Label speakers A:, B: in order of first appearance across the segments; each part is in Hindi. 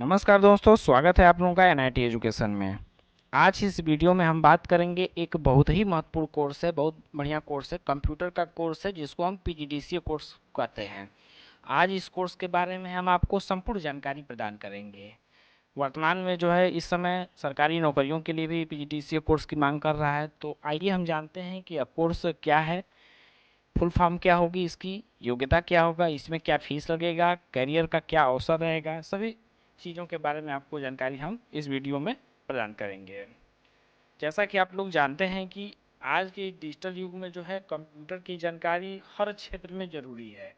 A: नमस्कार दोस्तों, स्वागत है आप लोगों का एनआईटी एजुकेशन में। आज इस वीडियो में हम बात करेंगे एक बहुत ही महत्वपूर्ण कोर्स है, बहुत बढ़िया कोर्स है, कंप्यूटर का कोर्स है जिसको हम पीजीडीसीए कोर्स कहते हैं। आज इस कोर्स के बारे में हम आपको संपूर्ण जानकारी प्रदान करेंगे। वर्तमान में जो है इस समय सरकारी नौकरियों के लिए भी पीजीडीसीए कोर्स की मांग कर रहा है। तो आइए हम जानते हैं कि यह कोर्स क्या है, फुल फॉर्म क्या होगी, इसकी योग्यता क्या होगा, इसमें क्या फीस लगेगा, करियर का क्या अवसर रहेगा, सभी चीज़ों के बारे में आपको जानकारी हम इस वीडियो में प्रदान करेंगे। जैसा कि आप लोग जानते हैं कि आज के डिजिटल युग में जो है कंप्यूटर की जानकारी हर क्षेत्र में ज़रूरी है।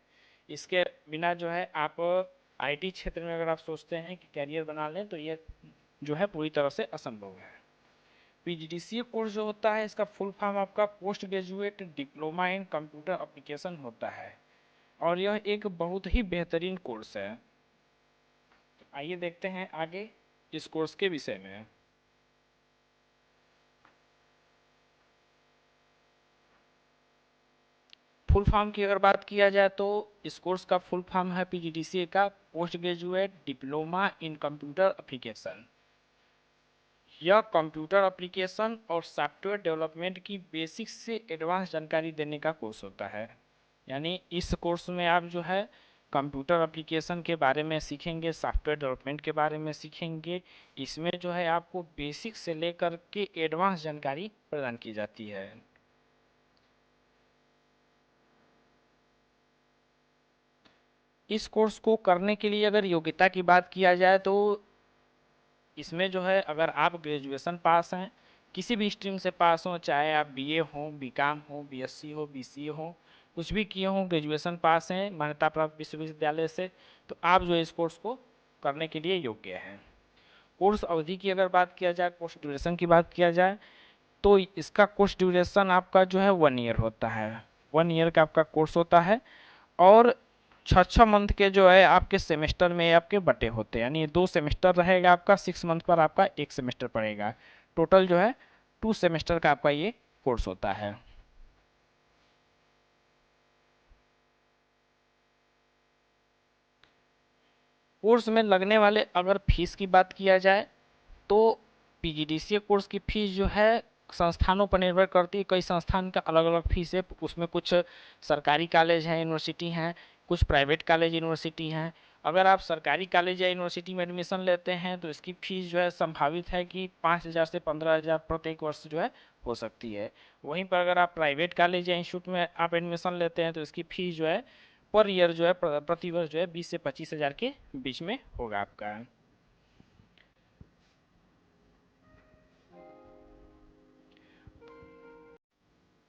A: इसके बिना जो है आप आईटी क्षेत्र में अगर आप सोचते हैं कि करियर बना लें तो ये जो है पूरी तरह से असंभव है। पीजीडीसीए कोर्स जो होता है इसका फुल फॉर्म आपका post graduate diploma in computer application होता है और यह एक बहुत ही बेहतरीन कोर्स है। आइए देखते हैं आगे इस कोर्स के विषय में। फुल फॉर्म की अगर बात किया जाए तो इस कोर्स का फुल फॉर्म है पीजीडीसीए का post graduate diploma in computer application. यह कंप्यूटर एप्लीकेशन और सॉफ्टवेयर डेवलपमेंट की बेसिक से एडवांस जानकारी देने का कोर्स होता है। यानी इस कोर्स में आप जो है कंप्यूटर एप्लीकेशन के बारे में सीखेंगे, सॉफ्टवेयर डेवलपमेंट के बारे में सीखेंगे। इसमें जो है आपको बेसिक से लेकर के एडवांस जानकारी प्रदान की जाती है। इस कोर्स को करने के लिए अगर योग्यता की बात किया जाए तो इसमें जो है अगर आप ग्रेजुएशन पास हैं, किसी भी स्ट्रीम से पास हो, चाहे आप बीए हो, बीकॉम हो, बीएससी हो, बीसीए हो, कुछ भी किए हों, ग्रेजुएशन पास हैं मान्यता प्राप्त विश्वविद्यालय से, तो आप जो है इस कोर्स को करने के लिए योग्य हैं। कोर्स अवधि की अगर बात किया जाए, कोर्स ड्यूरेशन की बात किया जाए तो इसका कोर्स ड्यूरेशन आपका जो है 1 ईयर होता है। 1 ईयर का आपका कोर्स होता है और 6 मंथ के जो है आपके सेमेस्टर में आपके बटे होते हैं। यानी 2 सेमेस्टर रहेगा आपका, 6 मंथ पर आपका 1 सेमेस्टर पड़ेगा। टोटल जो है 2 सेमेस्टर का आपका ये कोर्स होता है। कोर्स में लगने वाले अगर फीस की बात किया जाए तो पीजीडीसीए कोर्स की फीस जो है संस्थानों पर निर्भर करती है। कई संस्थान का अलग अलग फीस है, उसमें कुछ सरकारी कॉलेज हैं, यूनिवर्सिटी हैं, कुछ प्राइवेट कॉलेज यूनिवर्सिटी हैं। अगर आप सरकारी कॉलेज या यूनिवर्सिटी में एडमिशन लेते हैं तो इसकी फीस जो है संभावित है कि 5,000 से 15,000 प्रत्येक वर्ष जो है हो सकती है। वहीं पर अगर आप प्राइवेट कॉलेज या इंस्टीट्यूट में आप एडमिशन लेते हैं तो इसकी फीस जो है पर ईयर जो है प्रति वर्ष जो है 20 से 25,000 के बीच में होगा आपका।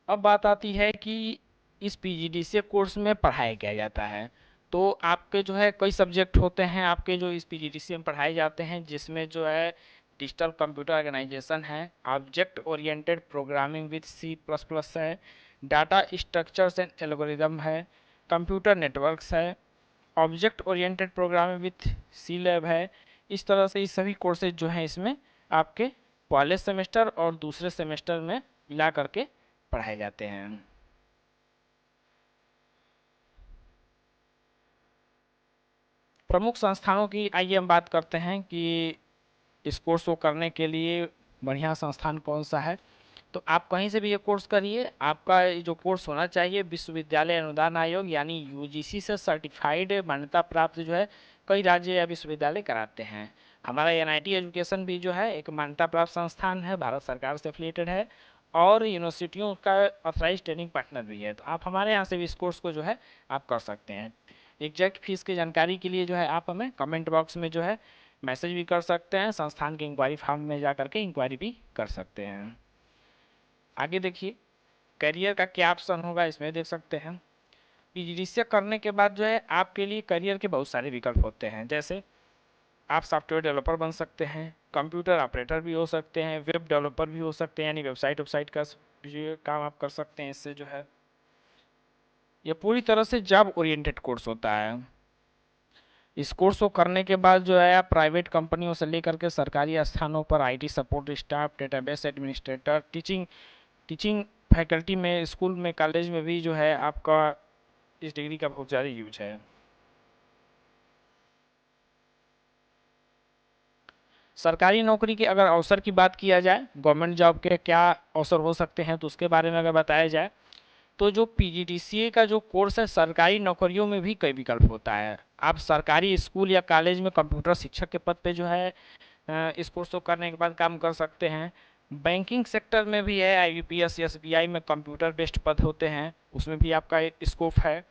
A: अब बात आती है कि इस पीजीडीसीए कोर्स में पढ़ाया क्या जाता है। तो आपके जो है कई सब्जेक्ट होते हैं आपके जो इस पीजीडीसीए में पढ़ाए जाते हैं, जिसमें जो है डिजिटल कंप्यूटर ऑर्गेनाइजेशन है, object oriented programming with C plus plus है, डाटा स्ट्रक्चर्स एंड एल्गोरिदम है, कंप्यूटर नेटवर्क्स है, object oriented programming with C lab है। इस तरह से ये सभी कोर्सेज जो हैं इसमें आपके पहले सेमेस्टर और दूसरे सेमेस्टर में मिला करके पढ़ाए जाते हैं। प्रमुख संस्थानों की आइए हम बात करते हैं कि इस कोर्स को करने के लिए बढ़िया संस्थान कौन सा है। तो आप कहीं से भी ये कोर्स करिए, आपका ये जो कोर्स होना चाहिए विश्वविद्यालय अनुदान आयोग यानी यूजीसी से सर्टिफाइड मान्यता प्राप्त जो है कई राज्य या विश्वविद्यालय कराते हैं। हमारा एनआईटी एजुकेशन भी जो है एक मान्यता प्राप्त संस्थान है, भारत सरकार से एफिलिएटेड है और यूनिवर्सिटियों का ऑथराइज ट्रेनिंग पार्टनर भी है। तो आप हमारे यहाँ से भी इस कोर्स को जो है आप कर सकते हैं। एग्जैक्ट फीस की जानकारी के लिए जो है आप हमें कमेंट बॉक्स में जो है मैसेज भी कर सकते हैं, संस्थान के इंक्वायरी फॉर्म में जा करके इंक्वायरी भी कर सकते हैं। आगे देखिए करियर का क्या ऑप्शन होगा, इसमें देख सकते हैं। पीजीडीसीए करने के बाद जो है आपके लिए करियर के बहुत सारे विकल्प होते हैं। जैसे आप सॉफ्टवेयर डेवलपर बन सकते हैं, कंप्यूटर ऑपरेटर भी हो सकते हैं, वेब डेवलपर भी हो सकते हैं, यानी वेबसाइट का भी काम आप कर सकते हैं। इससे जो है ये पूरी तरह से जॉब ओरिएंटेड कोर्स होता है। इस कोर्स को करने के बाद जो है आप प्राइवेट कंपनियों से लेकर के सरकारी स्थानों पर IT support staff, database administrator, teaching faculty में, स्कूल में, कॉलेज में भी जो है आपका इस डिग्री का बहुत ज़्यादा यूज है। सरकारी नौकरी के अगर अवसर की बात किया जाए, गवर्नमेंट जॉब के क्या अवसर हो सकते हैं, तो उसके बारे में अगर बताया जाए तो जो पीजीडीसीए का जो कोर्स है, सरकारी नौकरियों में भी कई विकल्प होता है। आप सरकारी स्कूल या कॉलेज में कंप्यूटर शिक्षक के पद पे जो है इस कोर्स को करने के बाद काम कर सकते हैं। बैंकिंग सेक्टर में भी है, आईबीपीएस एसबीआई में कंप्यूटर बेस्ड पद होते हैं, उसमें भी आपका स्कोप है।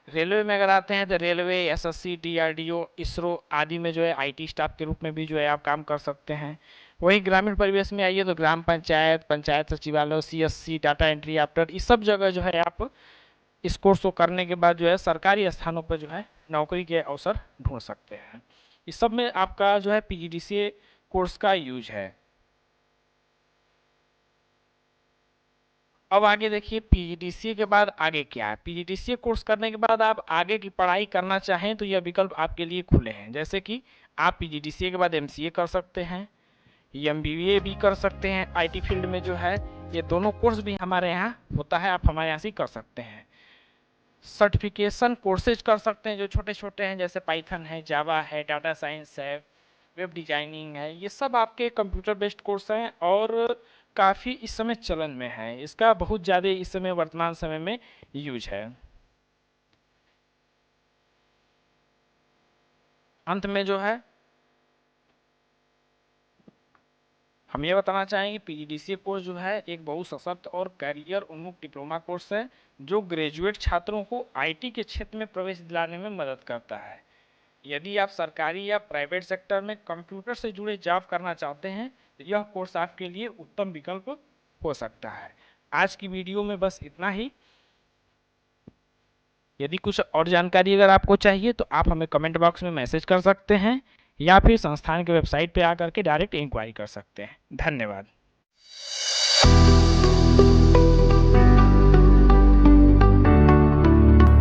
A: रेलवे में अगर आते हैं तो रेलवे, एसएससी, डीआरडीओ, इसरो आदि में जो है आईटी स्टाफ के रूप में भी जो है आप काम कर सकते हैं। वही ग्रामीण परिवेश में आइए तो ग्राम पंचायत, पंचायत सचिवालय, सीएससी, डाटा एंट्री ऑपरेटर, इस सब जगह जो है आप इस कोर्स को करने के बाद जो है सरकारी स्थानों पर जो है नौकरी के अवसर ढूंढ सकते हैं। इस सब में आपका जो है पीजीडीसीए कोर्स का यूज है। अब आगे देखिए पीजीडीसीए के बाद आगे क्या है। पीजीडीसीए कोर्स करने के बाद आप आगे की पढ़ाई करना चाहें तो यह विकल्प आपके लिए खुले हैं, जैसे कि आप पीजीडीसीए के बाद एमसीए कर सकते हैं, एमबीए भी कर सकते हैं। आईटी फील्ड में जो है ये दोनों कोर्स भी हमारे यहाँ होता है, आप हमारे यहाँ से कर सकते हैं। सर्टिफिकेशन कोर्सेज कर सकते हैं जो छोटे छोटे हैं, जैसे पाइथन है, जावा है, डाटा साइंस है, वेब डिजाइनिंग है, ये सब आपके कंप्यूटर बेस्ड कोर्स हैं और काफ़ी इस समय चलन में है। इसका बहुत ज़्यादा इस समय वर्तमान समय में यूज है। अंत में जो है हम ये बताना चाहेंगे पीजीडीसीए कोर्स जो है एक बहुत सशक्त और करियर उन्मुख डिप्लोमा कोर्स है जो ग्रेजुएट छात्रों को आईटी के क्षेत्र में प्रवेश दिलाने में मदद करता है। यदि आप सरकारी या प्राइवेट सेक्टर में कंप्यूटर से जुड़े जॉब करना चाहते हैं तो यह कोर्स आपके लिए उत्तम विकल्प हो सकता है। आज की वीडियो में बस इतना ही। यदि कुछ और जानकारी अगर आपको चाहिए तो आप हमें कमेंट बॉक्स में मैसेज कर सकते हैं या फिर संस्थान के वेबसाइट पर आकर के डायरेक्ट इंक्वायरी कर सकते हैं। धन्यवाद।